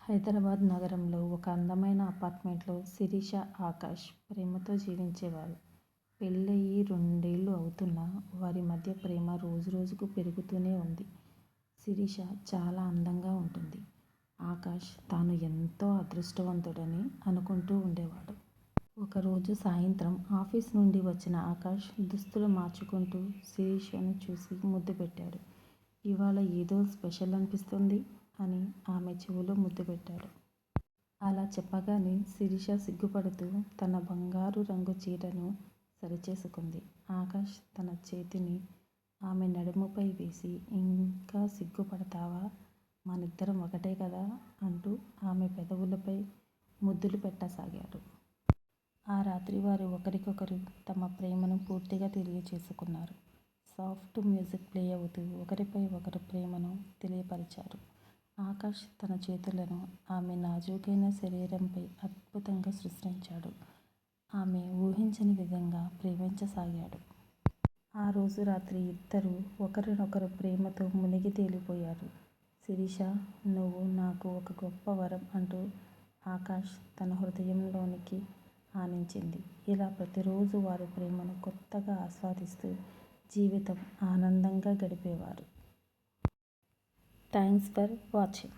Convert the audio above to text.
హైదరాబాద్ నగరంలో ఒక అందమైన అపార్ట్మెంట్లో శిరీష, ఆకాష్ ప్రేమతో జీవించేవారు. పెళ్ళయి 2 ఏళ్లు అవుతున్నా వారి మధ్య ప్రేమ రోజురోజుకు పెరుగుతూనే ఉంది. శిరీష చాలా అందంగా ఉంటుంది. ఆకాష్ తాను ఎంతో అదృష్టవంతుడని అనుకుంటూ ఉండేవాడు. ఒకరోజు సాయంత్రం ఆఫీస్ నుండి వచ్చిన ఆకాష్ దుస్తులు మార్చుకుంటూ శిరీషను చూసి ముద్దు పెట్టాడు. ఇవాళ ఏదో స్పెషల్ అనిపిస్తుంది అని ఆమె చెవిలో ముద్దు పెట్టాడు. అలా చెప్పగానే శిరీష సిగ్గుపడుతూ తన బంగారు రంగు చీరను సరిచేసుకుంది. ఆకాష్ తన చేతిని ఆమె నడుముపై వేసి, ఇంకా సిగ్గుపడతావా? మనిద్దరం ఒకటే కదా అంటూ ఆమె పెదవులపై ముద్దులు పెట్టసాగాడు. ఆ రాత్రి వారు ఒకరికొకరు తమ ప్రేమను పూర్తిగా తెలియచేసుకున్నారు. సాఫ్ట్ మ్యూజిక్ ప్లే అవుతూ ఒకరిపై ఒకరు ప్రేమను తెలియపరిచారు. ఆకాష్ తన చేతులను ఆమె నాజూకైన శరీరంపై అద్భుతంగా సృష్టించాడు. ఆమె ఊహించని విధంగా ప్రేమించసాగాడు. ఆ రోజు రాత్రి ఇద్దరూ ఒకరినొకరు ప్రేమతో మునిగి తేలిపోయారు. శిరీష, నువ్వు నాకు ఒక గొప్ప వరం అంటూ ఆకాష్ తన హృదయంలోనికి ఆనించింది. ఇలా ప్రతిరోజు వారి ప్రేమను కొత్తగా ఆస్వాదిస్తూ జీవితం ఆనందంగా గడిపేవారు. Thanks for watching.